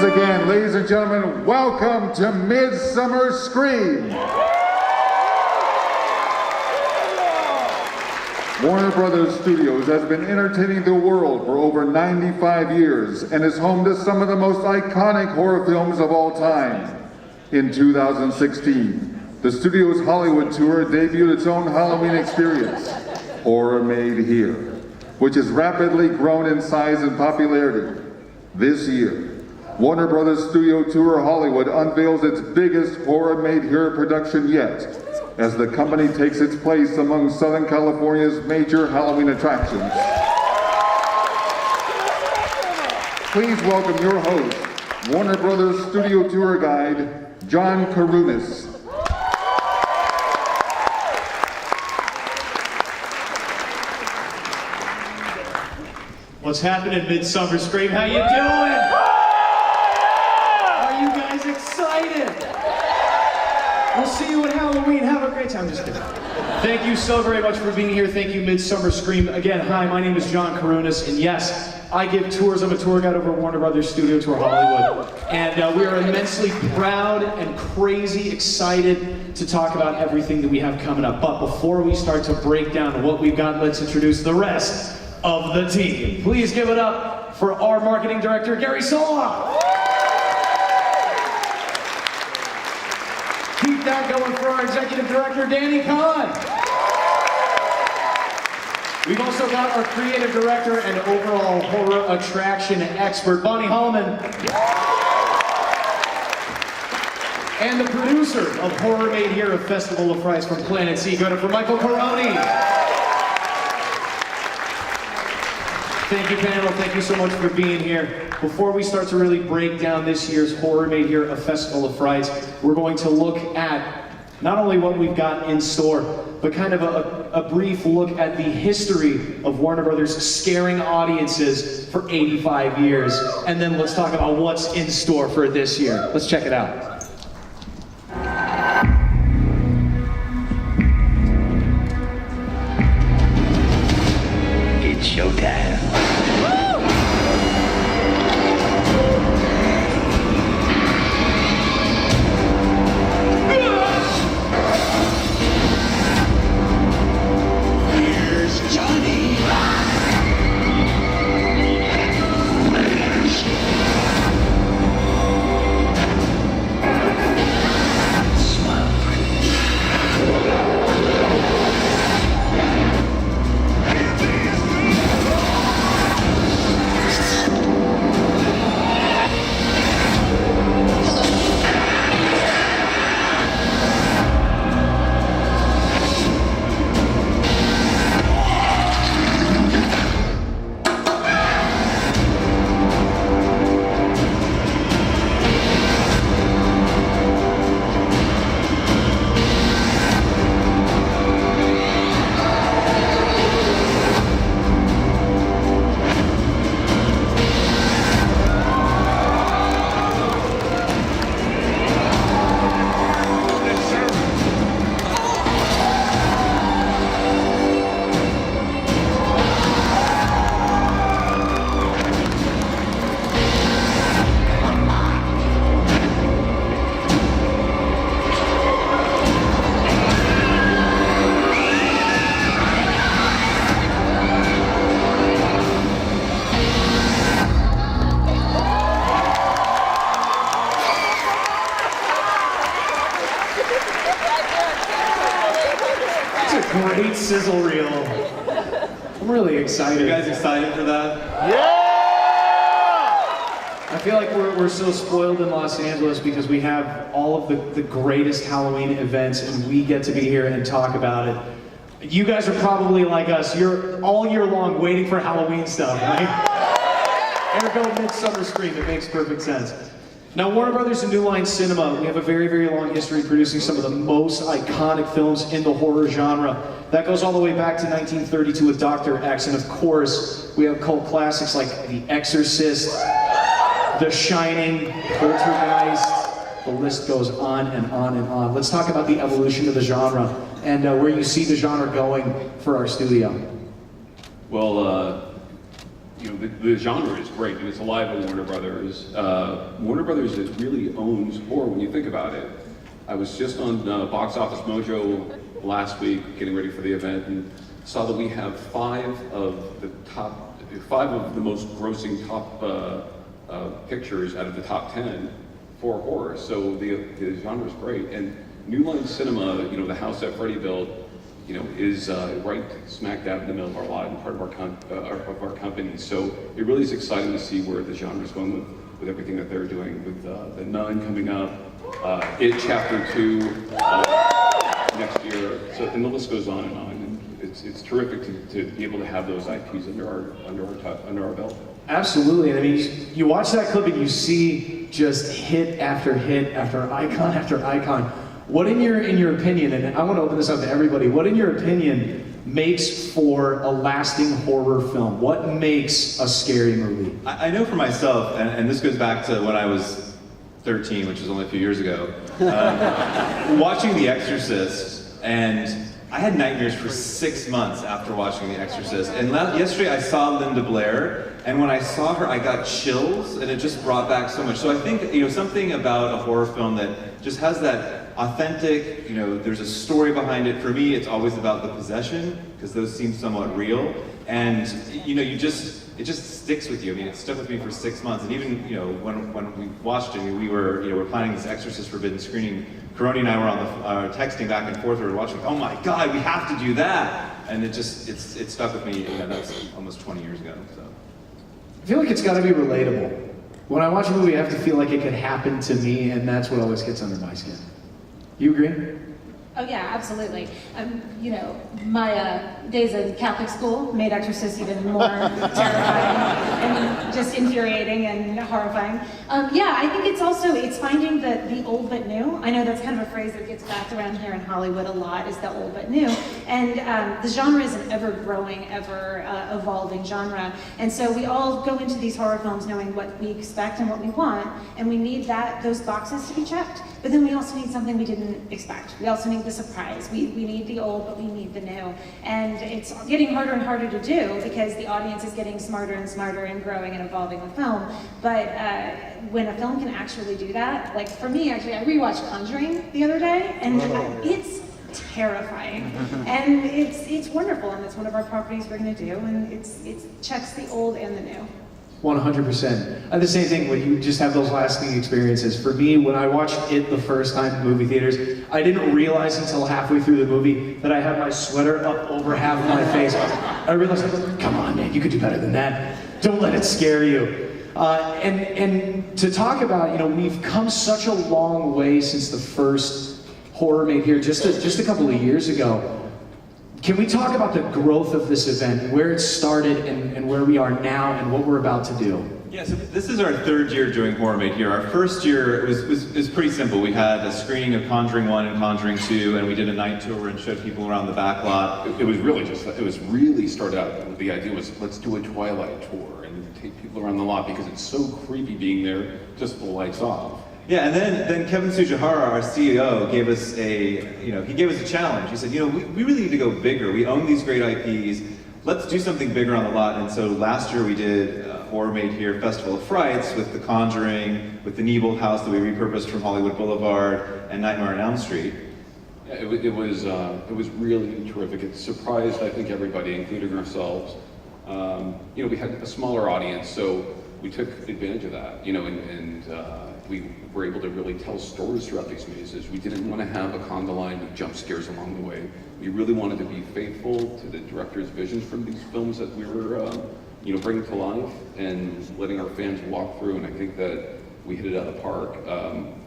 Once again, ladies and gentlemen, welcome to Midsummer Scream. Warner Brothers Studios has been entertaining the world for over 95 years and is home to some of the most iconic horror films of all time. In 2016, the studio's Hollywood tour debuted its own Halloween experience, Horror Made Here, which has rapidly grown in size and popularity. This year, Warner Brothers Studio Tour Hollywood unveils its biggest Horror Made Here production yet, as the company takes its place among Southern California's major Halloween attractions. Please welcome your host, Warner Brothers Studio Tour Guide, John Karunis. What's happening, Midsummer Scream? How you doing? Are you guys excited? We'll see you at Halloween. Have a great time. Just kidding. Thank you so very much for being here. Thank you, Midsummer Scream. Again, hi, my name is John Karunis, and yes, I give tours. I'm a tour guide over Warner Brothers Studio Tour Hollywood. And we are immensely proud and crazy excited to talk about everything that we have coming up. But before we start to break down what we've got, let's introduce the rest of the team. Please give it up for our marketing director, Gary Sola. Keep that going for our executive director, Danny Kahn. We've also got our creative director and overall horror attraction expert, Bonnie Hallman. And the producer of Horror Made Here, a Festival of Frights from Planet Sea, go to for Michael Caroni. Thank you, panel. Thank you so much for being here. Before we start to really break down this year's Horror Made Here, a Festival of Frights, we're going to look at not only what we've got in store, but kind of a brief look at the history of Warner Brothers scaring audiences for 85 years. And then let's talk about what's in store for this year. Let's check it out. It's showtime. Great sizzle reel. I'm really excited. You guys excited for that? I feel like we're so spoiled in Los Angeles because we have all of the greatest Halloween events and we get to be here and talk about it. You guys are probably like us. You're all year long waiting for Halloween stuff, right? Ergo Midsummer Scream. It makes perfect sense. Now, Warner Brothers and New Line Cinema, we have a very, very long history producing some of the most iconic films in the horror genre. That goes all the way back to 1932 with Dr. X, and of course, we have cult classics like The Exorcist, The Shining, Poltergeist, the list goes on and on and on. Let's talk about the evolution of the genre and where you see the genre going for our studio. Well, the genre is great, and it's alive at Warner Brothers. Warner Brothers really owns horror when you think about it. I was just on Box Office Mojo last week, getting ready for the event, and saw that we have five of the most grossing top pictures out of the top 10 for horror. So the genre is great, and New Line Cinema, the house that Freddie built, is right smack dab in the middle of our lot and part of our company. So it really is exciting to see where the genre is going with everything that they're doing, with The Nun coming up, It Chapter 2 next year. So, and the list goes on and on. And it's terrific to be able to have those IPs under our belt. Absolutely, and I mean, you watch that clip and you see just hit after icon after icon. What in your opinion, and I want to open this up to everybody, what in your opinion makes for a lasting horror film? What makes a scary movie? I know for myself, and this goes back to when I was 13, which was only a few years ago, watching The Exorcist, and I had nightmares for 6 months after watching The Exorcist. And yesterday I saw Linda Blair, and when I saw her, I got chills, and it just brought back so much. So I think, something about a horror film that just has that authentic, there's a story behind it. For me, it's always about the possession, because those seem somewhat real. And, it just sticks with you. I mean, it stuck with me for 6 months. And even, when we watched it, we were planning this Exorcist Forbidden screening. Karoni and I were on the texting back and forth. We were watching. Oh my God, we have to do that! And it stuck with me. That's almost 20 years ago. So I feel like it's got to be relatable. When I watch a movie, I have to feel like it could happen to me, and that's what always gets under my skin. You agree? Oh yeah, absolutely. My days in Catholic school made Exorcist even more terrifying and just infuriating and horrifying. I think it's finding the old but new. I know that's kind of a phrase that gets backed around here in Hollywood a lot, is the old but new. And the genre is an ever-growing, ever-evolving genre. And so we all go into these horror films knowing what we expect and what we want, and we need those boxes to be checked. But then we also need something we didn't expect. We also need the surprise. We need the old, but we need the new. And it's getting harder and harder to do because the audience is getting smarter and smarter and growing and evolving the film. But when a film can actually do that, like for me, actually, I rewatched Conjuring the other day, and it's terrifying. And it's wonderful, and it's one of our properties we're gonna do, and it checks the old and the new. 100%. The same thing when you just have those lasting experiences. For me, when I watched it the first time in movie theaters, I didn't realize until halfway through the movie that I had my sweater up over half of my face. I realized, come on, man, you could do better than that. Don't let it scare you. And to talk about, we've come such a long way since the first horror made here, just a couple of years ago. Can we talk about the growth of this event, where it started and where we are now and what we're about to do? Yeah, so this is our third year doing Horror Made Here. Our first year was pretty simple. We had a screening of Conjuring 1 and Conjuring 2, and we did a night tour and showed people around the back lot. It was really started out, the idea was, let's do a Twilight tour and take people around the lot because it's so creepy being there, just the lights off. Yeah, and then Kevin Tsujihara, our CEO, gave us a challenge. He said, we really need to go bigger. We own these great IPs. Let's do something bigger on the lot. And so last year we did Horror Made Here Festival of Frights with The Conjuring, with the Neibolt house that we repurposed from Hollywood Boulevard, and Nightmare on Elm Street. Yeah, it was really terrific. It surprised, I think, everybody, including ourselves. We had a smaller audience, so we took advantage of that, and we were able to really tell stories throughout these mazes. We didn't want to have a conga line with jump scares along the way. We really wanted to be faithful to the director's visions from these films that we were, bringing to life and letting our fans walk through. And I think that we hit it out of the park.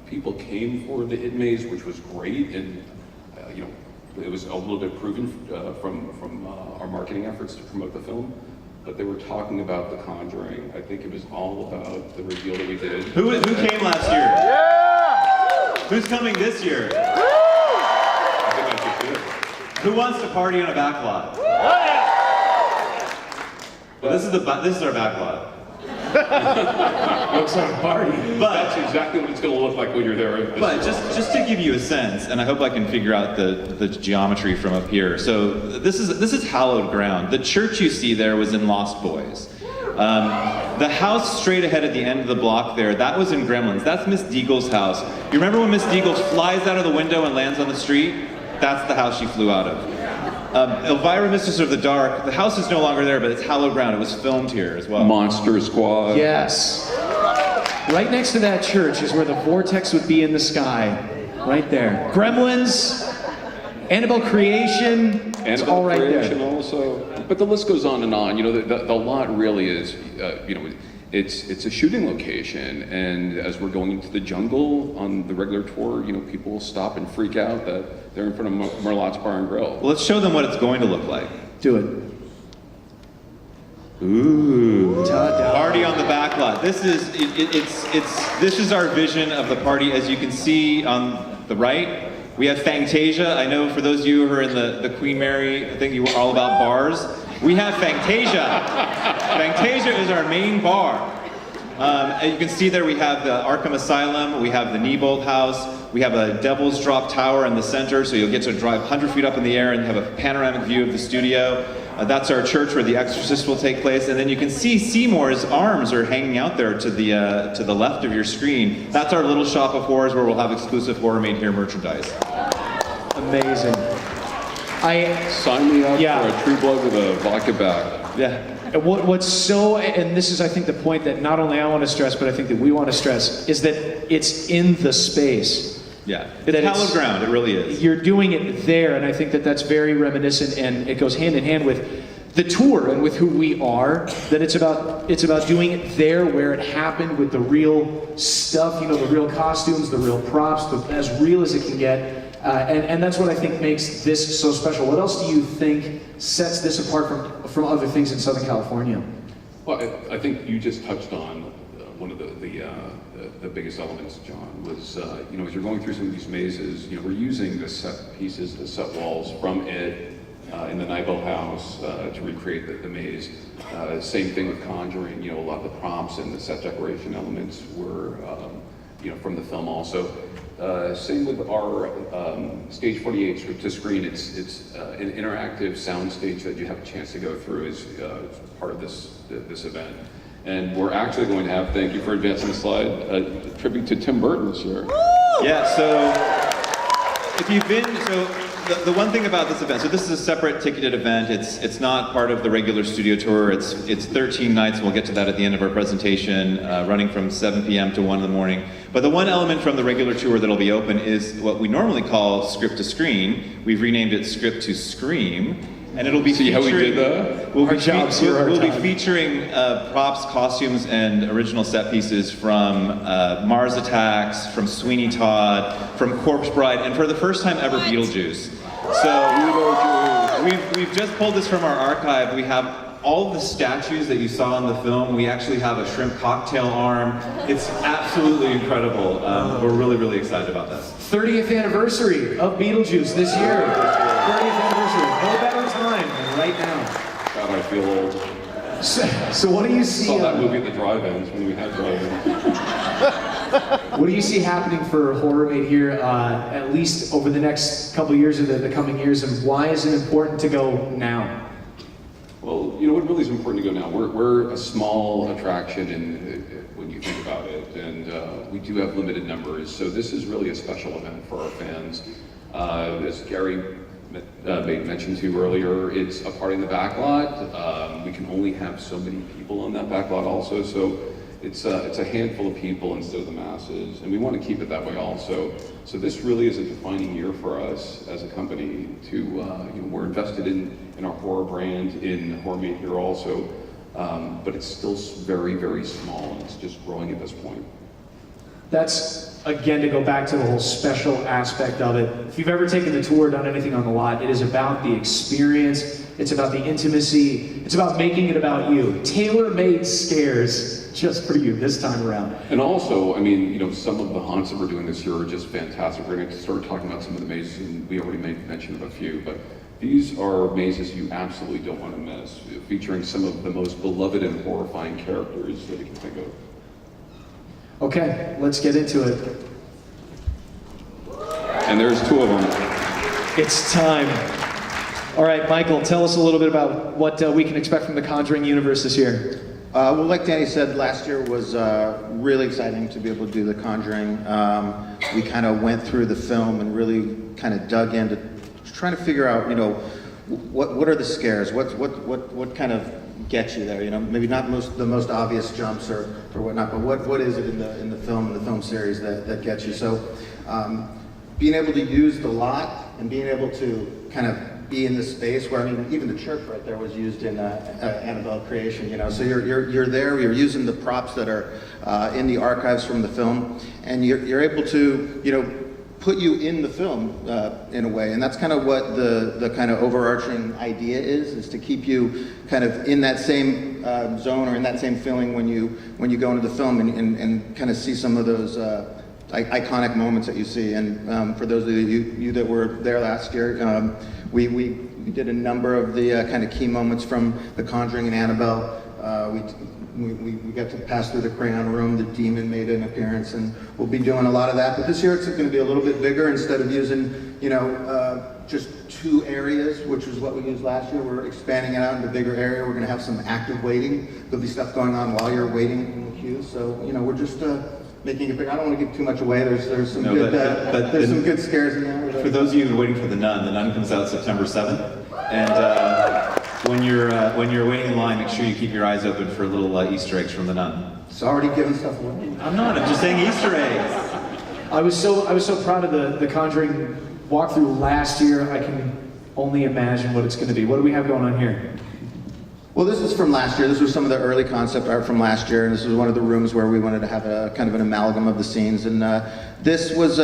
People came for the It Maze, which was great, and it was a little bit proven from our marketing efforts to promote the film. But they were talking about The Conjuring. I think it was all about the reveal that we did. Who came last year? Yeah! Who's coming this year? I think I should do it. Who wants to party on a back lot? Well, this is our back lot. Looks like a party. But that's exactly what it's going to look like when you're there. But just to give you a sense, and I hope I can figure out the geometry from up here. So this is hallowed ground. The church you see there was in Lost Boys. The house straight ahead at the end of the block there, that was in Gremlins. That's Miss Deagle's house. You remember when Miss Deagle flies out of the window and lands on the street? That's the house she flew out of. Elvira, Mistress of the Dark, the house is no longer there, but it's hallowed ground. It was filmed here as well. Monster Squad. Yes. Right next to that church is where the vortex would be in the sky. Right there. Gremlins, Annabelle Creation, it's Annabelle all right Creation there. also. But the list goes on and on. You know, the lot really is, you know, it's a shooting location, and as we're going into the jungle on the regular tour, you know, people will stop and freak out that they're in front of Merlot's Bar and Grill. Well, let's show them what it's going to look like. Do it. Ooh. Ta-da. Party on the back lot. This is our vision of the party. As you can see on the right, we have Fangtasia. I know for those of you who are in the Queen Mary, I think you were all about bars. We have Fangtasia. Fangtasia is our main bar. And you can see there we have the Arkham Asylum, we have the Neibolt House, we have a Devil's Drop Tower in the center, so you'll get to drive 100 feet up in the air and have a panoramic view of the studio. That's our church where The Exorcist will take place, and then you can see Seymour's arms are hanging out there to the left of your screen. That's our little shop of horrors where we'll have exclusive Horror Made Here merchandise. Amazing. Sign me up Yeah. for a True Blood with a vodka back. Yeah. What's so, and this is I think the point that not only I want to stress, but I think that we want to stress, is that it's in the space. Yeah, That it's it's- hallowed ground, it really is. You're doing it there, and I think that that's very reminiscent, and it goes hand in hand with the tour and with who we are. That it's about doing it there where it happened with the real stuff, you know, the real costumes, the real props, as real as it can get. And that's what I think makes this so special. What else do you think sets this apart from other things in Southern California? Well, I think you just touched on one of the biggest elements, John, was, you know, as you're going through some of these mazes, you know, we're using the set pieces, the set walls from it in the Neibolt house to recreate the maze. Same thing with Conjuring, you know, a lot of the prompts and the set decoration elements were, you know, from the film also. Same with our Stage 48 script to screen. It's an interactive sound stage that you have a chance to go through as part of this event. And we're actually going to have, thank you for advancing the slide, a tribute to Tim Burton this year. Yeah, so if you've been, so the one thing about this event, so this is a separate ticketed event. It's not part of the regular studio tour. It's 13 nights, and we'll get to that at the end of our presentation, running from 7 p.m. to 1 in the morning. But the one element from the regular tour that'll be open is what we normally call script to screen. We've renamed it script to scream. And it'll be See how we featuring- did that? We'll be, Our jobs here, our we'll be time. featuring props, costumes, and original set pieces from Mars Attacks, from Sweeney Todd, from Corpse Bride, and for the first time ever, Beetlejuice. So we've just pulled this from our archive. We have all the statues that you saw in the film. We actually have a shrimp cocktail arm. It's absolutely incredible. We're really, really excited about this. 30th anniversary of Beetlejuice this year. 30th anniversary. No better time than right now. God, I feel old. So what do you see? Saw that movie at the drive-ins when we had drive-ins. What do you see happening for Horror Made Here, at least over the next couple of years or the coming years, and why is it important to go now? Well, you know what really is important to go now? We're a small attraction when you think about it, and we do have limited numbers, so this is really a special event for our fans. As Gary made mention to earlier, it's a party in the back lot. We can only have so many people on that back lot also, so it's a handful of people instead of the masses, and we want to keep it that way also. So this really is a defining year for us as a company. To you know, we're invested in our horror brand, in Horror Made Here also, but it's still very, very small, and it's just growing at this point. That's, again, to go back to the whole special aspect of it. If you've ever taken the tour, done anything on the lot, it is about the experience, it's about the intimacy, it's about making it about you. Tailor-made scares just for you this time around. And also, I mean, you know, some of the haunts that we're doing this year are just fantastic. We're going to start talking about some of the mazes, and we already made mention of a few, but these are mazes you absolutely don't want to miss, featuring some of the most beloved and horrifying characters that you can think of. Okay, let's get into it. And there's two of them. It's time. All right, Michael, tell us a little bit about what we can expect from the Conjuring universe this year. Well, like Danny said, last year was really exciting to be able to do The Conjuring. We kind of went through the film and really kind of dug into trying to figure out, you know, what are the scares? What kind of gets you there? You know, maybe not the most obvious jumps or whatnot, but what is it in the film series that gets you? So, being able to use the lot and being able to kind of be in the space where, I mean, even the church right there was used in Annabelle creation, you know. So you're there, you're using the props that are in the archives from the film, and you're able to, you know, put you in the film in a way, and that's kind of what the kind of overarching idea is to keep you kind of in that same zone or in that same feeling when you go into the film and kind of see some of those iconic moments that you see. And for those of you that were there last year, we did a number of the kind of key moments from The Conjuring and Annabelle. We got to pass through the crayon room. The demon made an appearance, and we'll be doing a lot of that. But this year it's going to be a little bit bigger. Instead of using, you know, just 2 areas, which was what we used last year, we're expanding it out into a bigger area. We're going to have some active waiting. There'll be stuff going on while you're waiting in the queue. So, you know, we're just making it bigger. I don't want to give too much away. There's some some good scares in there. For those of you who are waiting for The Nun comes out September 7th. And when you're waiting in line, make sure you keep your eyes open for little Easter eggs from The Nun. It's already giving stuff away. I'm just saying Easter eggs. I was so proud of the Conjuring walkthrough last year. I can only imagine what it's going to be. What do we have going on here? Well, this is from last year. This was some of the early concept art from last year, and this was one of the rooms where we wanted to have a kind of an amalgam of the scenes. And this is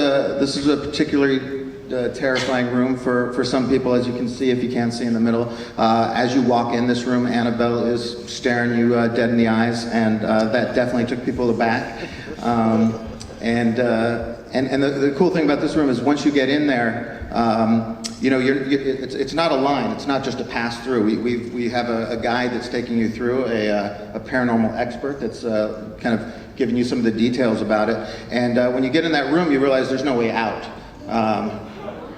a particularly terrifying room for some people, as you can see, if you can't see in the middle. As you walk in this room, Annabelle is staring you dead in the eyes, and that definitely took people aback. And the cool thing about this room is once you get in there, you know, it's not a line. It's not just a pass through. We have a guide that's taking you through, a paranormal expert that's kind of giving you some of the details about it. And when you get in that room, you realize there's no way out.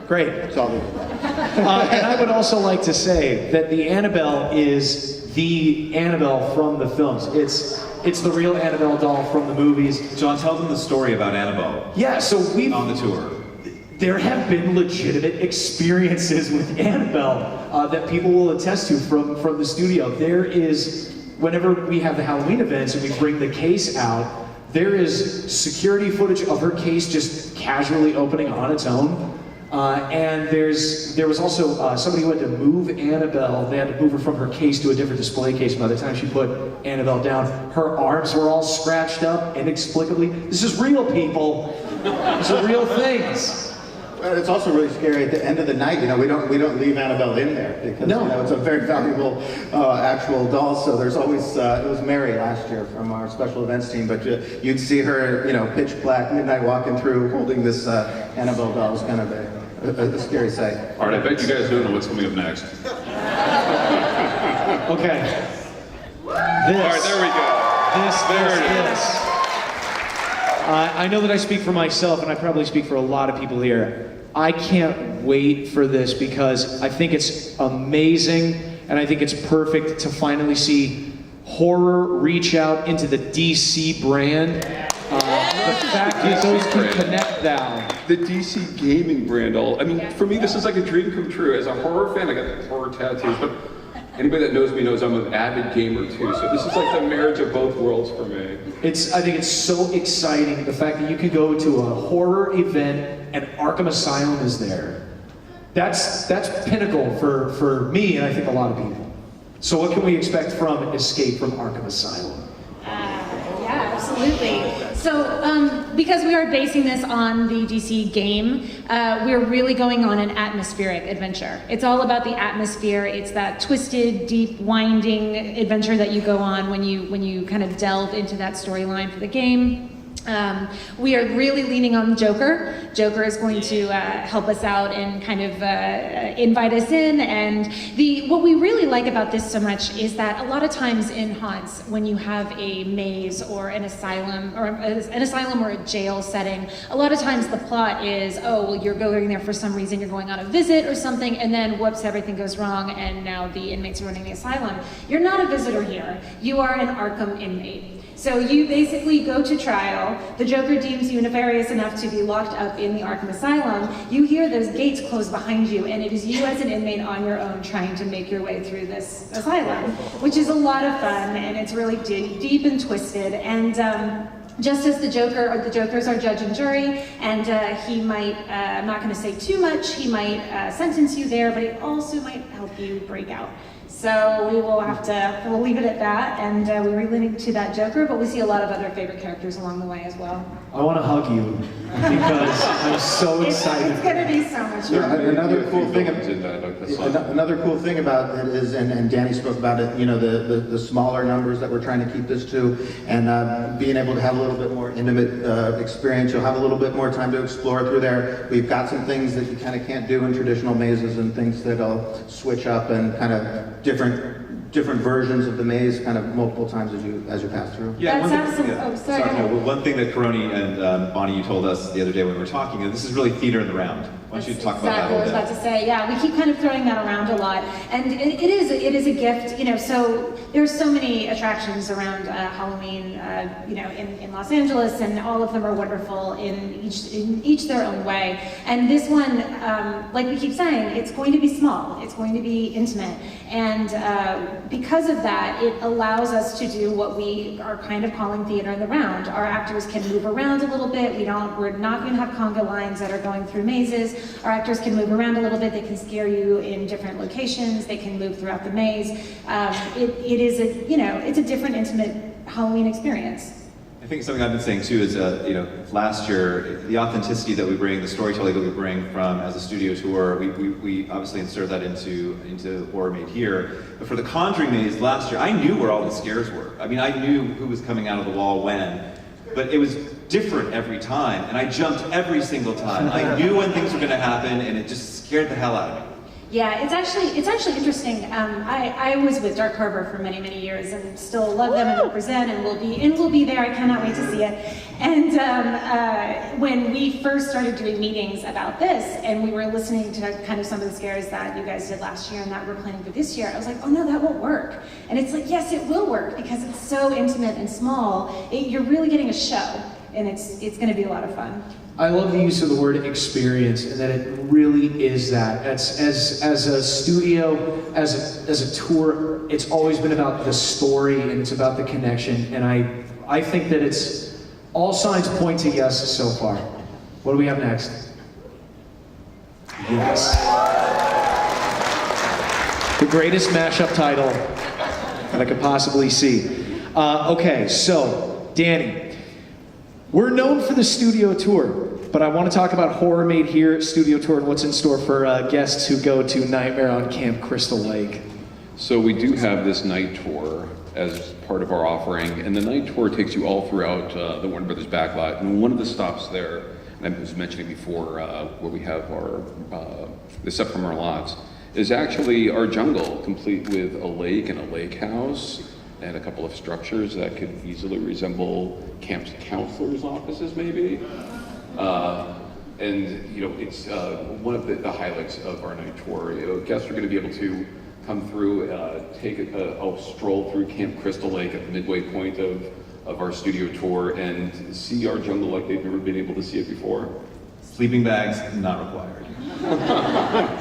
Great. It's all good. And I would also like to say that the Annabelle is the Annabelle from the films. It's the real Annabelle doll from the movies. John, tell them the story about Annabelle. Yeah, so we've on the tour. There have been legitimate experiences with Annabelle that people will attest to from the studio. There is, whenever we have the Halloween events and we bring the case out, there is security footage of her case just casually opening on its own. And there was also somebody who had to move Annabelle. They had to move her from her case to a different display case. By the time she put Annabelle down, her arms were all scratched up inexplicably. This is real, people. These are real things. It's also really scary at the end of the night. You know, we don't leave Annabelle in there because you know, it's a very valuable actual doll. So there's always it was Mary last year from our special events team, but you'd see her, you know, pitch black midnight walking through holding this Annabelle doll. It was kind of a scary sight. All right, I bet you guys don't know what's coming up next. Okay. All right, there we go. This. I know that I speak for myself, and I probably speak for a lot of people here. I can't wait for this because I think it's amazing, and I think it's perfect to finally see horror reach out into the DC brand. The fact that those can connect now. The DC gaming brand, I mean, for me, this is like a dream come true. As a horror fan, I got horror tattoos, but anybody that knows me knows I'm an avid gamer too. So this is like the marriage of both worlds for me. I think it's so exciting, the fact that you could go to a horror event and Arkham Asylum is there. That's pinnacle for me and I think a lot of people. So what can we expect from Escape from Arkham Asylum? Yeah, absolutely. So, because we are basing this on the DC game, we're really going on an atmospheric adventure. It's all about the atmosphere. It's that twisted, deep, winding adventure that you go on when you kind of delve into that storyline for the game. We are really leaning on Joker. Joker is going to help us out and kind of invite us in. And what we really like about this so much is that a lot of times in haunts, when you have a maze or an asylum or a jail setting, a lot of times the plot is, oh, well, you're going there for some reason, you're going on a visit or something, and then whoops, everything goes wrong, and now the inmates are running the asylum. You're not a visitor here. You are an Arkham inmate. So you basically go to trial, the Joker deems you nefarious enough to be locked up in the Arkham Asylum, you hear those gates close behind you, and it is you as an inmate on your own trying to make your way through this asylum, which is a lot of fun, and it's really deep and twisted, and just as the Joker's our judge and jury, and he might, I'm not gonna say too much, he might sentence you there, but he also might help you break out. So we'll leave it at that, and we're relating to that Joker, but we see a lot of other favorite characters along the way as well. I want to hug you because I'm so excited. It's gonna be so much fun. Yeah, another cool thing. That's Another cool thing about it is, and Danny spoke about it, you know, the smaller numbers that we're trying to keep this to, and being able to have a little bit more intimate experience. You'll have a little bit more time to explore through there. We've got some things that you kind of can't do in traditional mazes, and things that'll switch up and kind of different versions of the maze kind of multiple times as you pass through. Yeah, That's one thing, absolutely. yeah. Oh, sorry. go ahead. Well, one thing that Karoni and Bonnie, you told us the other day when we were talking, this is really theater in the round. Why don't you That's talk about that exactly a what I was little about bit? to say. Yeah, we keep kind of throwing that around a lot, and it is a gift. You know, so there's so many attractions around Halloween. You know, in Los Angeles, and all of them are wonderful in each their own way. And this one, like we keep saying, it's going to be small. It's going to be intimate, and because of that, it allows us to do what we are kind of calling theater in the round. Our actors can move around a little bit. We're not going to have conga lines that are going through mazes. Our actors can move around a little bit. They can scare you in different locations. They can move throughout the maze. It is it's a different, intimate Halloween experience. I think something I've been saying too is, you know, last year, the authenticity that we bring, the storytelling that we bring from as a studio tour, we obviously insert that into Horror Made Here. But for the Conjuring maze last year, I knew where all the scares were. I mean, I knew who was coming out of the wall when, but it was different every time, and I jumped every single time. I knew when things were going to happen, and it just scared the hell out of me. Yeah, it's actually interesting. I was with Dark Harbor for many, many years, and still love them and represent, and we'll be there. I cannot wait to see it. And when we first started doing meetings about this, and we were listening to kind of some of the scares that you guys did last year and that we're planning for this year, I was like, oh no, that won't work. And it's like, yes, it will work because it's so intimate and small. You're really getting a show, and it's going to be a lot of fun. I love the use of the word experience, and that it really is that. As a studio, as a tour, it's always been about the story and it's about the connection. And I think that it's all signs point to yes so far. What do we have next? Yes. The greatest mashup title that I could possibly see. Okay, so Danny. We're known for the studio tour, but I want to talk about Horror Made Here studio tour and what's in store for guests who go to Nightmare on Camp Crystal Lake. So we do have this night tour as part of our offering, and the night tour takes you all throughout the Warner Brothers backlot. And one of the stops there, and I was mentioning before, where we have our the stuff from our lots, is actually our jungle, complete with a lake and a lake house, and a couple of structures that could easily resemble camp counselors' offices, maybe. And you know, it's one of the highlights of our night tour. You know, guests are going to be able to come through, take a stroll through Camp Crystal Lake at the midway point of our studio tour and see our jungle like they've never been able to see it before. Sleeping bags not required.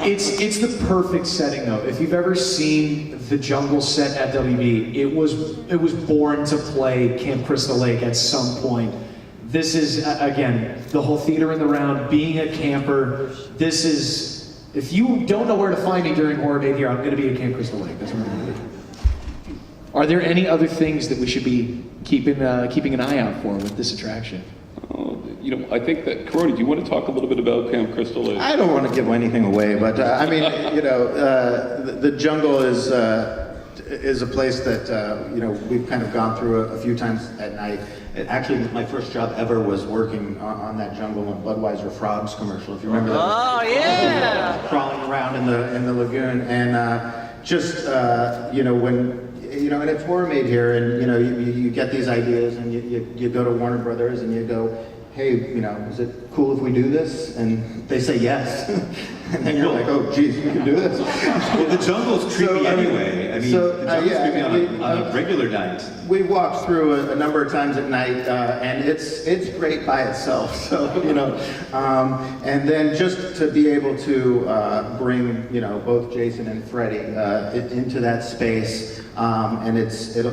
It's the perfect setting though. If you've ever seen the jungle set at WB, it was born to play Camp Crystal Lake at some point. This is again the whole theater in the round, being a camper. This is, if you don't know where to find me during Horror Made Here, I'm going to be at Camp Crystal Lake. That's where I'm going to be. Are there any other things that we should be keeping an eye out for with this attraction? You know, I think that, Karoni, do you want to talk a little bit about Camp Crystal Lake? I don't want to give anything away, but I mean, you know, the jungle is is a place that we've kind of gone through a few times at night. Actually, my first job ever was working on that Jungle and Budweiser Frogs commercial. If you remember that. Oh yeah. Crawling around in the lagoon, and and it's horror made here, and you get these ideas, and you go to Warner Brothers, and you go, hey, is it cool if we do this? And they say yes. And then you're like, oh, geez, we can do this. Well, the jungle's creepy anyway. The jungle's creepy on a regular night. We walked through a number of times at night, and it's great by itself. So and then just to be able to bring both Jason and Freddie into that space, and it'll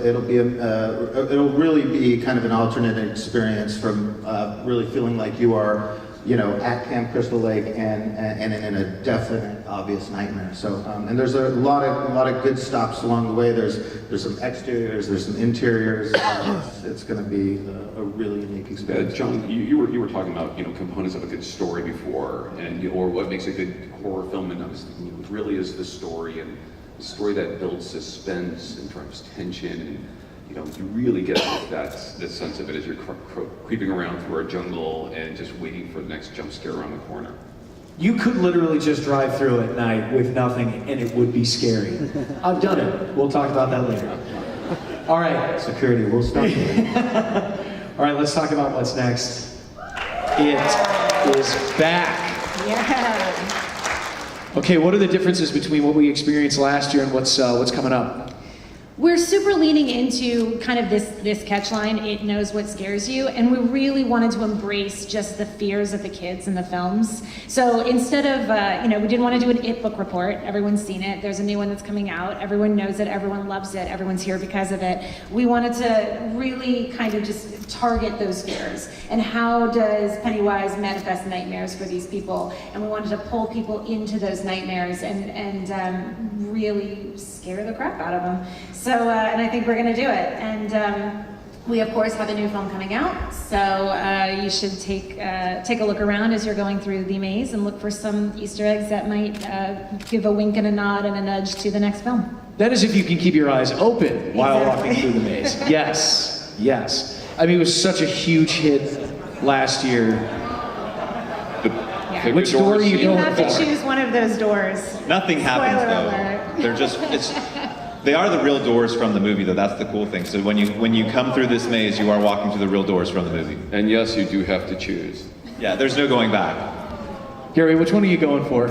really be kind of an alternate experience from really feeling like you are at Camp Crystal Lake and in a definite, obvious nightmare. So, and there's a lot of good stops along the way. There's some exteriors, there's some interiors. It's going to be a really unique experience. John, you were talking about components of a good story before, and or what makes a good horror film, and I was thinking it really is the story, and the story that builds suspense and drives tension, and you really get that sense of it as you're creeping around through our jungle and just waiting for the next jump scare around the corner. You could literally just drive through at night with nothing and it would be scary. I've done it. We'll talk about that later. All right. Security, we'll stop you. All right, let's talk about what's next. It is back. Yeah. Okay, what are the differences between what we experienced last year and what's coming up? We're super leaning into kind of this catchline, it knows what scares you, and we really wanted to embrace just the fears of the kids in the films. So instead of, we didn't want to do an It book report, everyone's seen it, there's a new one that's coming out, everyone knows it, everyone loves it, everyone's here because of it. We wanted to really kind of just target those fears, and how does Pennywise manifest nightmares for these people, and we wanted to pull people into those nightmares and really scare the crap out of them. So, and I think we're going to do it. And we, of course, have a new film coming out. So you should take a look around as you're going through the maze and look for some Easter eggs that might give a wink and a nod and a nudge to the next film. That is if you can keep your eyes open while Exactly. walking through the maze. Yes, yes. I mean, it was such a huge hit last year. Yeah. Which door are you You going have to for? choose one of those doors. Nothing happens Spoiler though. alert. They're just they are the real doors from the movie though. That's the cool thing. So when you come through this maze, you are walking to the real doors from the movie. And yes, you do have to choose. Yeah, there's no going back. Gary, which one are you going for?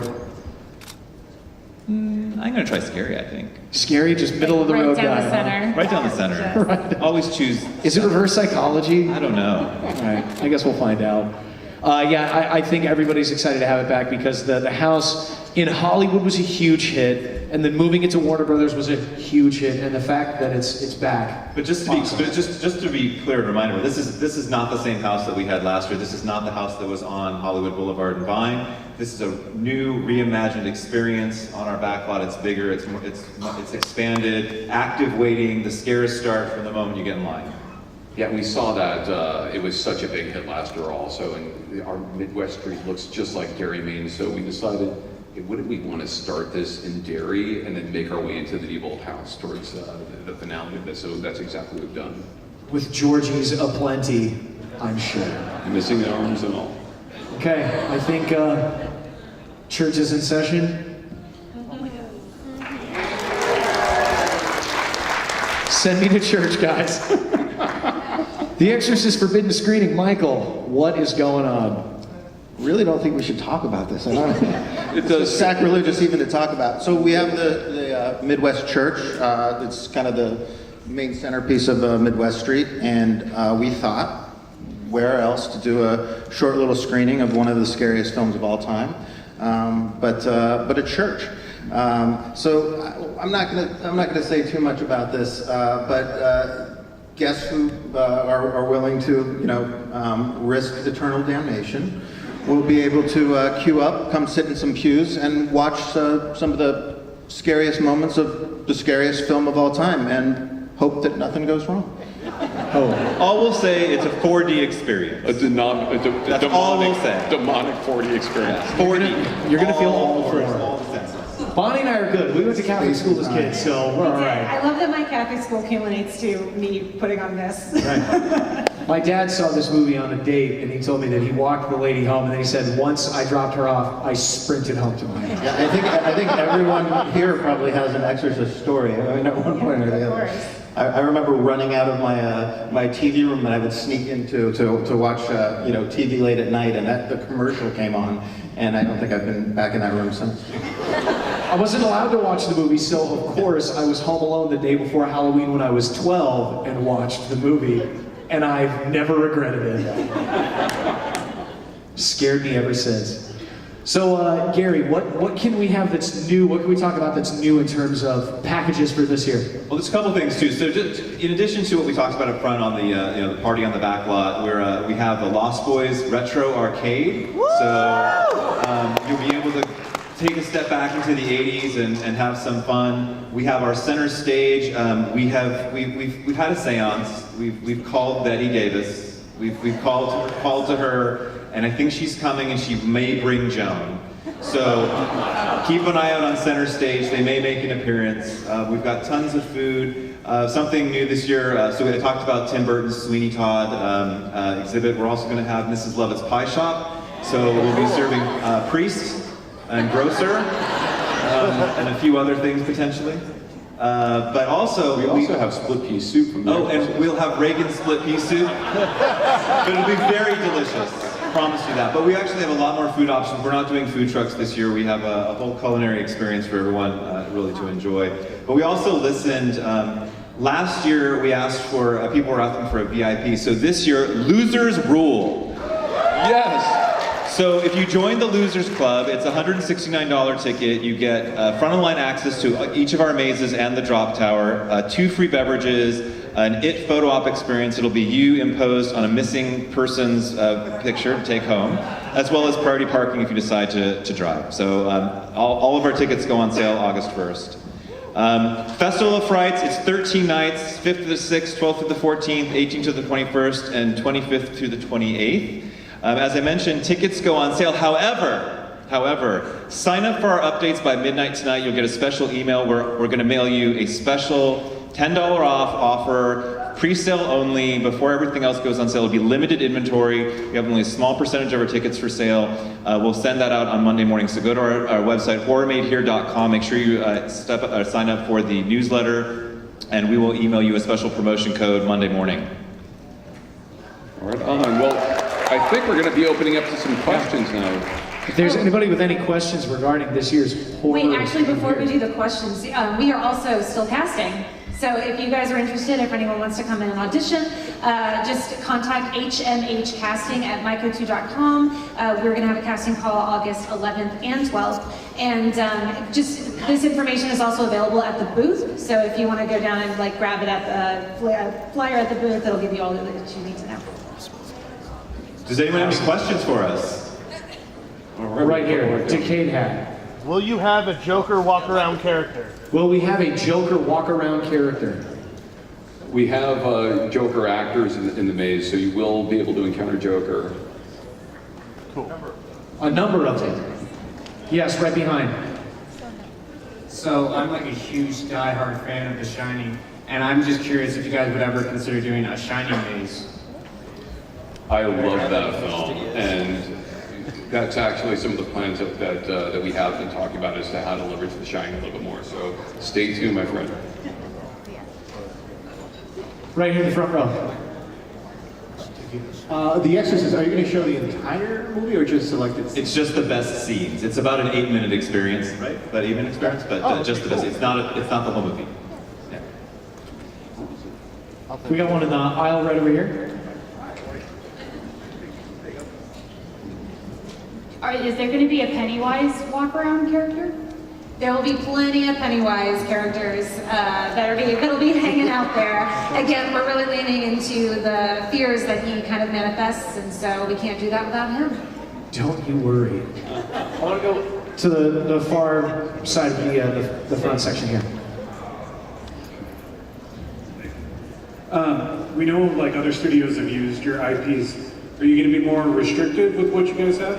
I'm gonna try scary. I think Scary, just middle of the Right road down guy. the huh? center. right down the center. Right. Always choose. Is it reverse psychology? I don't know. All right, I guess we'll find out. I think everybody's excited to have it back because the house in Hollywood was a huge hit, and then moving it to Warner Brothers was a huge hit, and the fact that it's back. But just to be clear and reminder, this is not the same house that we had last year. This is not the house that was on Hollywood Boulevard and Vine. This is a new, reimagined experience on our backlot. It's bigger. It's expanded. Active waiting. The scares start from the moment you get in line. Yeah, we saw that it was such a big hit last year also, and our Midwest Street looks just like Derry, Maine, so we decided, hey, wouldn't we want to start this in Derry and then make our way into the medieval house towards the finale of this, so that's exactly what we've done. With Georgie's aplenty, I'm sure. Missing the arms and all. Okay, I think church is in session. Send me to church, guys. The Exorcist Forbidden Screening. Michael, what is going on? Really don't think we should talk about this. I don't It does. It's sacrilegious even to talk about. So we have the Midwest Church. It's kind of the main centerpiece of Midwest Street, and we thought, where else to do a short little screening of one of the scariest films of all time, but a church. So I'm not gonna say too much about this, but guests who are willing to risk eternal damnation will be able to queue up, come sit in some pews, and watch some of the scariest moments of the scariest film of all time, and hope that nothing goes wrong. All we'll say, it's a 4D experience. That's all we'll say. Demonic 4D experience. 4D. You're gonna feel all fours, four. all the senses. Bonnie and I are good. We went to Catholic school as kids, so we're all right. I love that my Catholic school culminates to me putting on this. My dad saw this movie on a date, and he told me that he walked the lady home, and then he said, once I dropped her off, I sprinted home to my house. Yeah, I think everyone here probably has an Exorcist story. I mean, at one point or the Of other. course. I remember running out of my TV room that I would sneak into to watch TV late at night, and the commercial came on, and I don't think I've been back in that room since. I wasn't allowed to watch the movie, so of course I was home alone the day before Halloween when I was 12 and watched the movie, and I've never regretted it. Scared me ever since. So Gary, what can we have that's new? What can we talk about that's new in terms of packages for this year? Well, there's a couple things too. So just in addition to what we talked about up front on the the party on the back lot, where we have the Lost Boys Retro Arcade. So you'll be able to take a step back into the 80s and have some fun. We have our center stage. We've had a seance. We've called Betty Davis. We've called to her, and I think she's coming, and she may bring Joan. So keep an eye out on center stage. They may make an appearance. We've got tons of food. Something new this year. So we talked about Tim Burton's Sweeney Todd exhibit. We're also going to have Mrs. Lovett's Pie Shop. So we'll be serving priest and grocer and a few other things potentially. But also, We also have split pea soup from there. oh, and we'll have Reagan's split pea soup. But it'll be very delicious. Promise you that. But we actually have a lot more food options. We're not doing food trucks this year. We have a whole culinary experience for everyone really to enjoy. But we also listened. Last year, we asked for people were asking for a VIP. So this year, losers rule. Yes! So if you join the Losers Club, it's a $169 ticket. You get front of line access to each of our mazes and the drop tower, 2 free beverages, an IT photo op experience. It'll be you imposed on a missing person's picture to take home, as well as priority parking if you decide to drive. So all of our tickets go on sale August 1st. Festival of Frights, it's 13 nights, 5th to the 6th, 12th to the 14th, 18th to the 21st, and 25th to the 28th. As I mentioned, tickets go on sale. However, sign up for our updates by midnight tonight. You'll get a special email where we're going to mail you a special $10 off offer, pre-sale only, before everything else goes on sale. It'll be limited inventory. We have only a small percentage of our tickets for sale. We'll send that out on Monday morning. So go to our website, horrormadehere.com. Make sure you sign up for the newsletter, and we will email you a special promotion code Monday morning. Right on. Well, I think we're going to be opening up to some questions now. If there's anybody with any questions regarding this year's horror... Wait, actually, before we do the questions, we are also still casting. So if you guys are interested, if anyone wants to come in and audition, just contact hmhcasting@myco2.com. We're going to have a casting call August 11th and 12th. And just this information is also available at the booth. So if you want to go down and grab it at the flyer at the booth, it'll give you all that you need to know. Does anyone have any questions for us? Right here, Decade Hat. Will you have a Joker walk-around character? Will we have a Joker walk-around character? We have Joker actors in the maze, so you will be able to encounter Joker. Cool. A number of them. Yes, right behind. So I'm like a huge die-hard fan of The Shining, and I'm just curious if you guys would ever consider doing a Shining maze. I love that film, and that's actually some of the plans that we have been talking about as to how to leverage The Shining a little bit more. So stay tuned, my friend. Right here in the front row. The Exorcist, are you going to show the entire movie or just selected scenes? It's just the best scenes. It's about an 8-minute experience, right? About 8-minute experience, but just the best. It's not the whole movie. Yeah. We got one in the aisle right over here. Is there going to be a Pennywise walk-around character? There will be plenty of Pennywise characters that'll be hanging out there. Again, we're really leaning into the fears that he kind of manifests, and so we can't do that without him. Don't you worry. I want to go to the far side of the front section here. We know like other studios have used your IPs. Are you going to be more restrictive with what you guys have?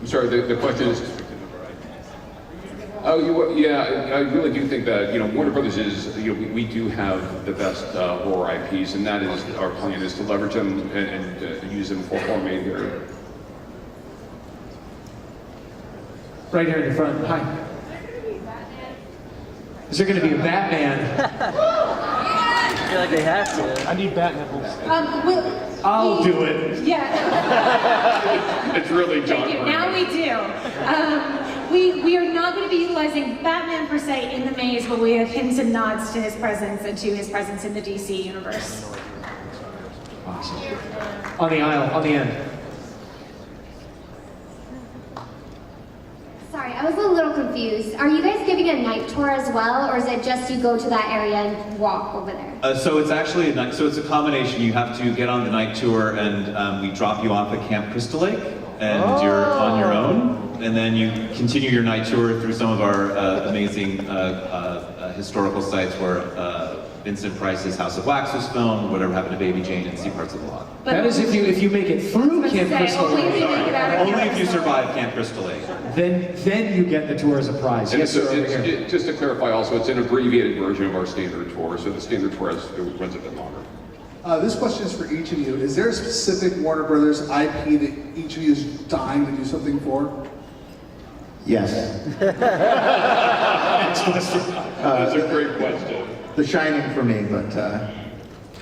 I'm sorry, the question is... Yeah, I really do think that, Warner Brothers is, we do have the best horror IPs, and that is our plan, is to leverage them and use them for horror made here. Right here in the front. Hi. Is there going to be a Batman? I feel like they have to. I need bat nipples. I'll do it. Yeah. It's really John. Thank you. Now we do. We are not going to be utilizing Batman per se in the maze, but we have hints and nods to his presence and to his presence in the DC universe. Awesome. On the aisle, on the end. Sorry, I was a little confused. Are you guys giving a night tour as well, or is it just you go to that area and walk over there? So it's actually it's a combination. You have to get on the night tour, and we drop you off at Camp Crystal Lake, and you're on your own. And then you continue your night tour through some of our amazing historical sites where Vincent Price's House of Wax was filmed, Whatever Happened to Baby Jane, and see parts of the lot. That is if you make it through Camp Crystal Lake. Only if you survive Camp Crystal Lake. Then you get the tour as a prize. And Yes, so sir. Over here. just to clarify also, it's an abbreviated version of our standard tour, so the standard tour runs a bit longer. This question is for each of you. Is there a specific Warner Brothers IP that each of you is dying to do something for? Yes. That's a great question. The Shining for me, but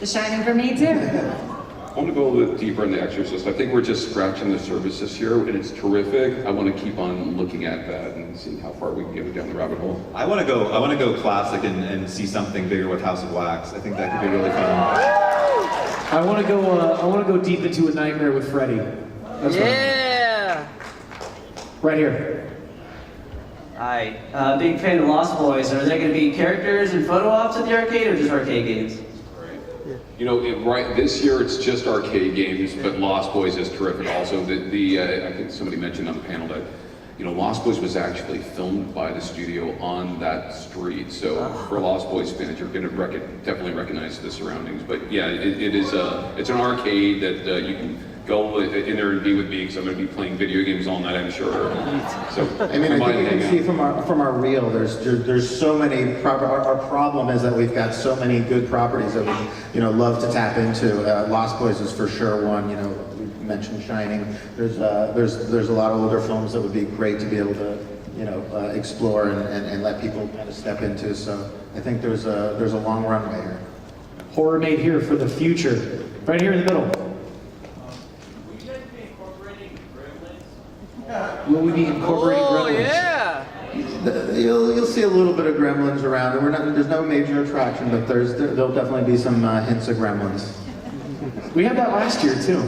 The Shining for me too. I want to go a little bit deeper in The Exorcist. I think we're just scratching the surface this year, and it's terrific. I want to keep on looking at that and seeing how far we can get down the rabbit hole. I want to go classic and see something bigger with House of Wax. I think that could be really fun. I want to go deep into A Nightmare with Freddy. That's Yeah. right here. Hi. Big fan of Lost Boys. Are there going to be characters and photo ops at the arcade, or just arcade games? Right this year it's just arcade games, but Lost Boys is terrific also. I think somebody mentioned on the panel that Lost Boys was actually filmed by the studio on that street. So for Lost Boys fans, you're going to definitely recognize the surroundings. But yeah, it's an arcade that you can go in there and be with me, because I'm going to be playing video games all night, I'm sure. So I think you can see from our reel, there's so many. Our problem is that we've got so many good properties that we love to tap into. Lost Boys is for sure one. We mentioned Shining. There's a lot of older films that would be great to be able to explore and let people kind of step into. So I think there's a long runway here. Horror made here for the future. Right here in the middle. Will we be incorporating Gremlins? Yeah. You'll see a little bit of Gremlins around. There's no major attraction, but there'll definitely be some hints of Gremlins. We had that last year too.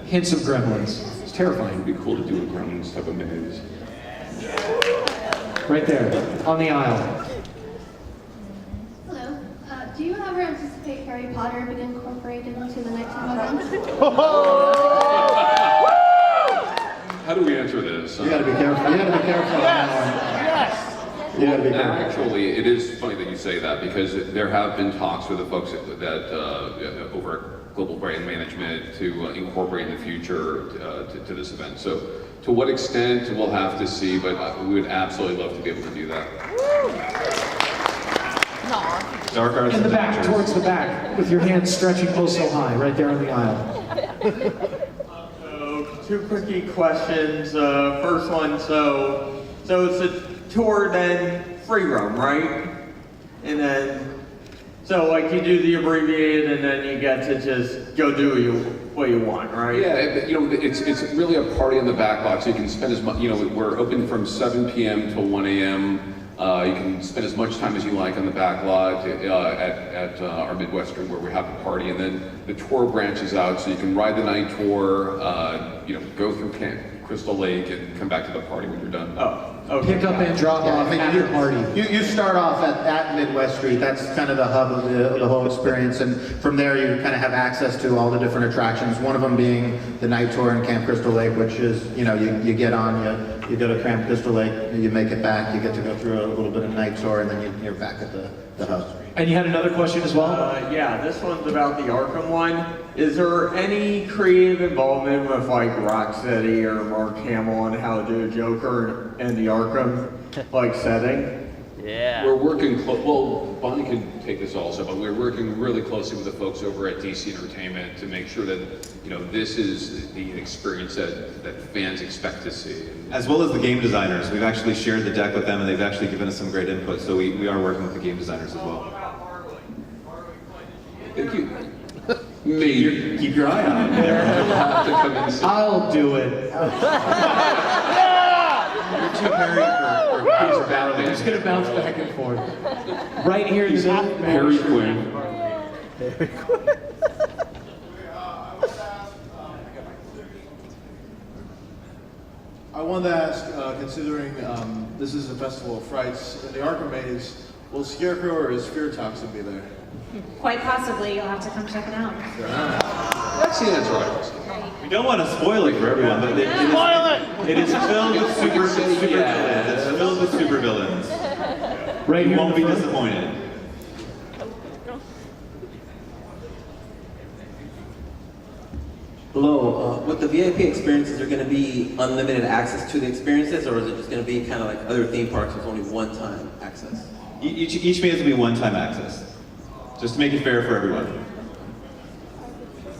Hints of Gremlins. It's terrifying. It'd be cool to do a Gremlins type of maze. Right there, on the aisle. Hello. Do you ever anticipate Harry Potter being incorporated into the nighttime event? How do we answer this? You gotta be careful. You gotta be careful on that one. Yes. You gotta be careful. Actually, it is funny that you say that, because there have been talks with the folks that over at Global Brand Management to incorporate in the future to this event. So to what extent, we'll have to see, but we would absolutely love to be able to do that. Dark Arts In the and back, Adventures. towards the back, with your hands stretching oh so high, right there on the aisle. Two quickie questions. First one, so it's a tour, then free roam, right? And then, so like you do the abbreviated, and then you get to just go do what you want, right? Yeah, it's really a party on the back lot, so you can spend as much. We're open from 7 p.m. till 1 a.m. You can spend as much time as you like on the back lot at our Midwestern, where we have a party, and then the tour branches out, so you can ride the night tour, go through Camp Crystal Lake, and come back to the party when you're done. Oh, okay. Pick up and drop off at your party. You start off at Midwest Street. That's kind of the hub of the whole experience, and from there you kind of have access to all the different attractions. One of them being the night tour in Camp Crystal Lake, which is you get on, you go to Camp Crystal Lake, you make it back, you get to go through a little bit of night tour, and then you're back at the hub. And you had another question as well? Yeah, this one's about the Arkham one. Is there any creative involvement with like Rocksteady or Mark Hamill on how to do a Joker and the Arkham? like setting? Yeah. We're working, well, Bonnie can take this also, but we're working really closely with the folks over at DC Entertainment to make sure that, you know, this is the experience that fans expect to see. As well as the game designers. We've actually shared the deck with them and they've actually given us some great input, so we are working with the game designers as well. Thank you. Maybe. Keep your eye on it. Have to come in. I'll do it. You're too hairy for He's Batman. I'm just gonna bounce back and forth. Right here in the middle. Harry Quinn. I wanted to ask, considering this is a festival of frights, in the Arkham Maze, will Scarecrow or is Fear Toxin be there? Quite possibly, you'll have to come check it out. That's the answer I was. We don't want to spoil it for everyone, but it is filled with super villains. It's filled with super villains. Right You here won't in be the front. disappointed. Hello, with the VIP experiences, are going to be unlimited access to the experiences, or is it just going to be kind of like other theme parks with only one-time access? Each maze will be one-time access, just to make it fair for everyone.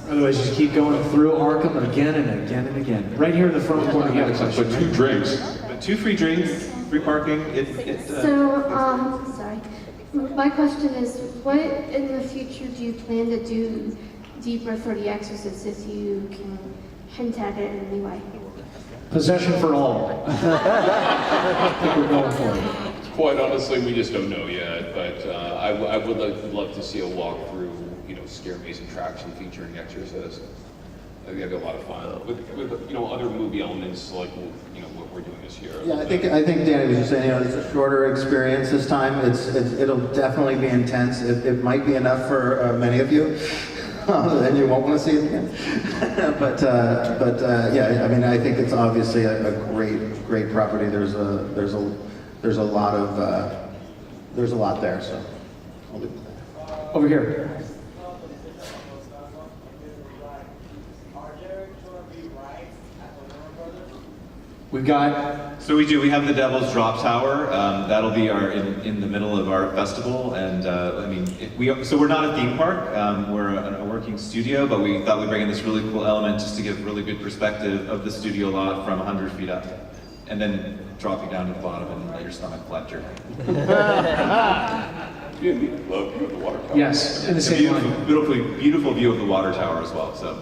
Otherwise, just keep going through Arkham again and again and again. Right here in the front corner, you have a question. But 2 drinks. But 2 free drinks, free parking. Sorry. My question is, what in the future do you plan to do deeper for The Exorcist, if you can hint at it in any way? Possession for all. I think we're going for it. Quite honestly, we just don't know yet, but I would love to see a walkthrough, you know, scare maze attraction featuring Exorcist. I think that'd be a lot of fun with you know, other movie elements like, you know, what we're doing this year. Yeah, I think Danny was just saying, you know, it's a shorter experience this time. It'll definitely be intense. It might be enough for many of you. Then you won't want to see it again. but yeah, I mean, I think it's obviously a great property. There's a lot there. So I'll leave it there. Over here. We've got. So we have the Devil's Drop Tower. That'll be in the middle of our festival, and I mean, we're not a theme park. We're a working studio, but we thought we'd bring in this really cool element just to give really good perspective of the studio lot from 100 feet up, and then drop you down to the bottom and let your stomach flutter. You love view of the water tower. Yes, in the same line. Beautiful view of the water tower as well. So.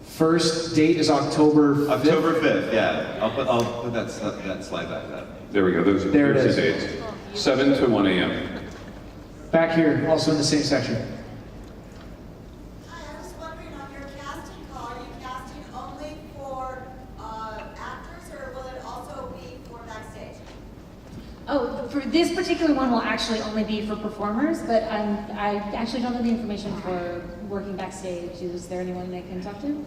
First date is October 5th. October 5th, yeah. I'll put that slide back up. There we go. Those are There it the is. dates. 7 to 1 a.m. Back here, also in the same section. Hi, I was wondering on your casting call, are you casting only for actors or will it also be for backstage? Oh, for this particular one will actually only be for performers, but I actually don't know the information for working backstage. Is there anyone they can talk to?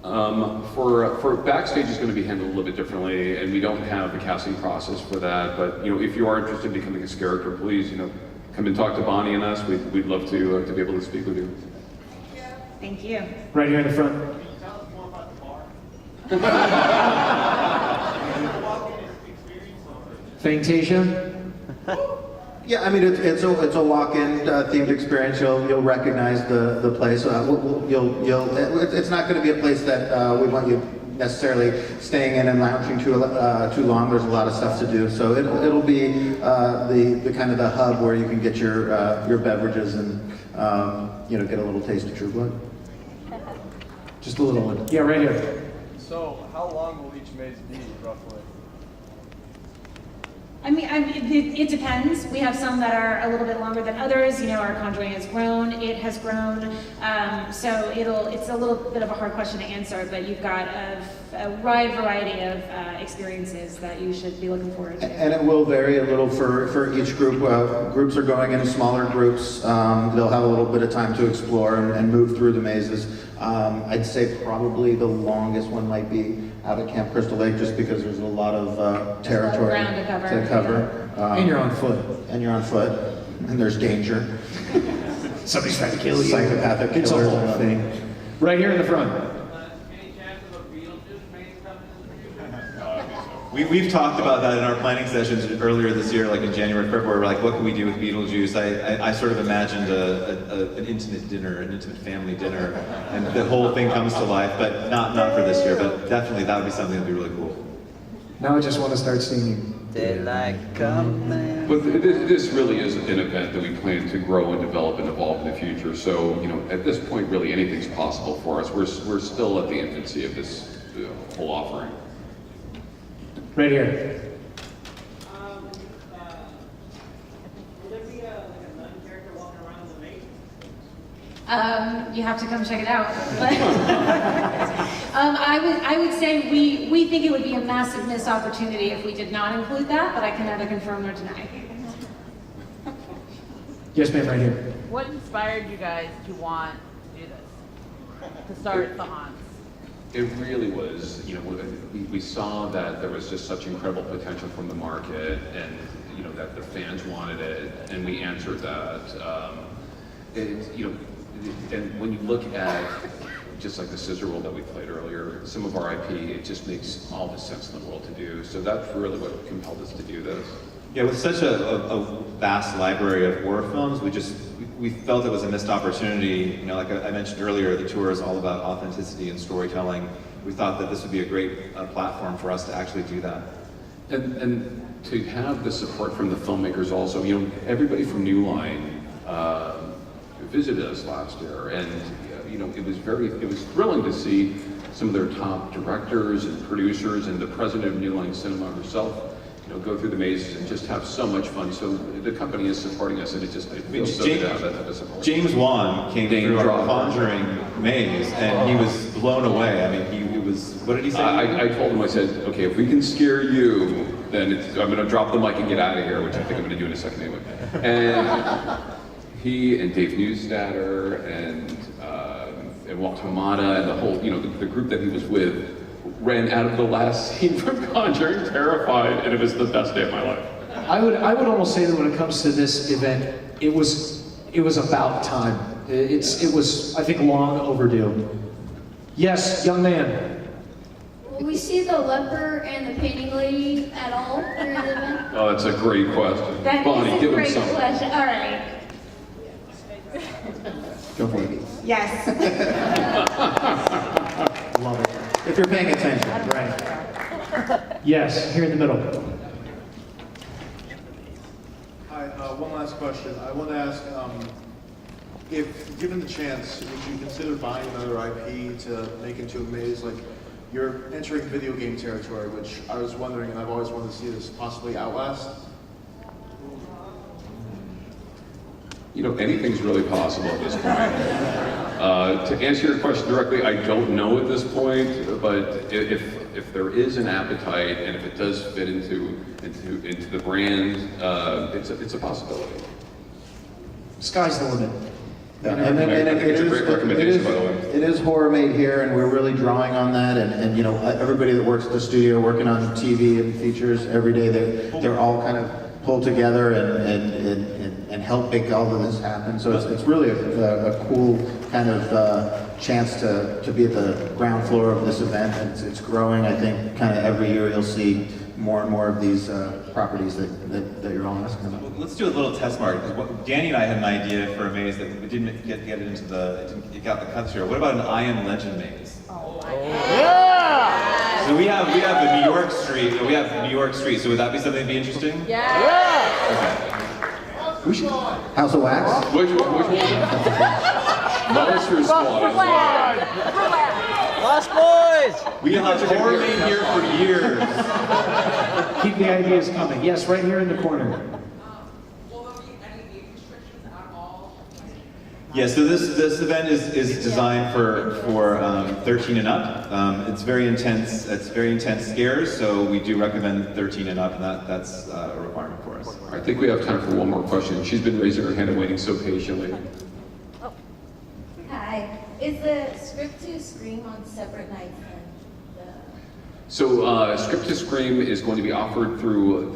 For backstage is going to be handled a little bit differently, and we don't have the casting process for that. But you know, if you are interested in becoming a character, please, you know, come and talk to Bonnie and us. We'd love to be able to speak with you. Thank you. Right here in the front. Can you tell us more about the bar? Fangtasia? Yeah, I mean, it's a walk-in themed experience. You'll recognize the place. It's not going to be a place that we want you necessarily staying in and lounging too long. There's a lot of stuff to do, so it'll be the kind of the hub where you can get your beverages and you know, get a little taste of True Blood. Just a little one. Yeah, right here. So, how long will each maze be, roughly? I mean, it depends. We have some that are a little bit longer than others. You know, our Conjuring has grown, it has grown. So it's a little bit of a hard question to answer, but you've got a wide variety of experiences that you should be looking forward to. And it will vary a little for each group. Groups are going in smaller groups. They'll have a little bit of time to explore and move through the mazes. I'd say probably the longest one might be out at Camp Crystal Lake, just because there's a lot of territory ground to cover. And you're on foot. And you're on foot, and there's danger. somebody's trying to kill you. Psychopathic It's a killers whole or thing. anything. Right here in the front. We've talked about that in our planning sessions earlier this year, like in January, February. We're like, what can we do with Beetlejuice? I sort of imagined an intimate dinner, an intimate family dinner, and the whole thing comes to life. But not for this year. But definitely that would be something that'd be really cool. Now I just want to start singing. But this really is an event that we plan to grow and develop and evolve in the future. So, you know, at this point, really anything's possible for us. We're still at the infancy of this whole offering. Right here. You have to come check it out. But I would say we think it would be a massive missed opportunity if we did not include that, but I can neither confirm nor deny. Yes, ma'am, right here. What inspired you guys to want to do this? To start the haunts? It really was, you know, we saw that there was just such incredible potential from the market, and you know that the fans wanted it, and we answered that. You know, and when you look at just like the Scissor World that we played earlier, some of our IP, it just makes all the sense in the world to do. So that's really what compelled us to do this. Yeah, with such a vast library of horror films, we felt it was a missed opportunity. You know, like I mentioned earlier, the tour is all about authenticity and storytelling. We thought that this would be a great platform for us to actually do that. And to have the support from the filmmakers also, you know, everybody from New Line visited us last year, and you know, it was thrilling to see some of their top directors and producers and the president of New Line Cinema herself, you know, go through the mazes and just have so much fun. So the company is supporting us, and it feels so good to have that type of support. James Wan came through our Conjuring maze, and he was blown away. I mean, he was, what did he say? I told him, I said, okay, if we can scare you, then I'm going to drop the mic and get out of here, which I think I'm going to do in a second anyway. And he and Dave Neustadter and Walt Hamada and the whole, you know, the group that he was with ran out of the last scene from Conjuring terrified, and it was the best day of my life. I would almost say that when it comes to this event, it was about time. It was, I think, long overdue. Yes, young man. Will we see the leper and the painting lady at all during the event? Oh, that's a great question. That Bonnie, is a give him great something. question. All right. Go for it. Yes. Love it. If you're paying attention. Right. Yes, here in the middle. Hi, one last question. I want to ask, if given the chance, would you consider buying another IP to make into a maze? Like, you're entering video game territory, which I was wondering, and I've always wanted to see this, possibly Outlast. You know, anything's really possible at this point. To answer your question directly, I don't know at this point, but if there is an appetite and if it does fit into the brand, it's a possibility. Sky's the limit. Yeah, and it a great recommendation, by the way. it is horror made here, and we're really drawing on that. And you know, everybody that works at the studio, working on TV and features every day, they're all kind of pulled together and help make all of this happen. So it's really a cool kind of chance to be at the ground floor of this event. And it's growing. I think kind of every year you'll see more and more of these properties that you're all asking about. Let's do a little test mark. Danny and I had an idea for a maze that we didn't get it into it got the cuts here. What about an I Am Legend maze? Oh my Yeah! So we have the New York Street. We have New York Street. So would that be something that'd be interesting? Yeah. Okay. We should House of Wax. Which one? Monster Squad. Lost Boys! We have horror made here for years. Keep the ideas coming. Yes, right here in the corner. Yeah, so this event is designed for 13 and up. It's very intense. It's very intense scares, so we do recommend 13 and up, and that's a requirement for us. I think we have time for one more question. She's been raising her hand and waiting so patiently. Hi. Is the script to Scream on separate nights than the... So Script to Scream is going to be offered through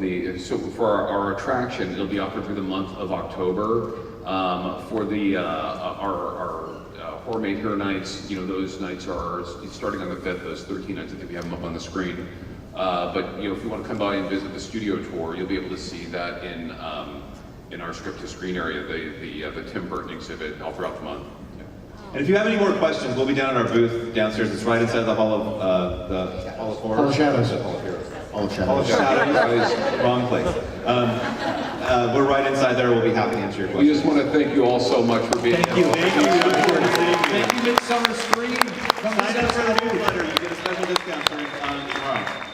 for our attraction, it'll be offered through the month of October. For the our Horror Made Here nights, those nights are starting on the 5th. Those 13 nights, I think we have them up on the screen. But if you want to come by and visit the studio tour, you'll be able to see that in our script to screen area, the Tim Burton exhibit all throughout the month. And if you have any more questions, we'll be down in our booth downstairs. It's right inside the Hall of the Hall of Horror. Hall of Shadows. Hall of Heroes. Hall of Hall of Shadows. Shadows. Wrong place. We're right inside there. We'll be happy to answer your We questions. just want to thank you all so much for being here. Thank you, Midsummer Scream. Come Sign visit up us for at the the booth. newsletter. You get a special discount tomorrow.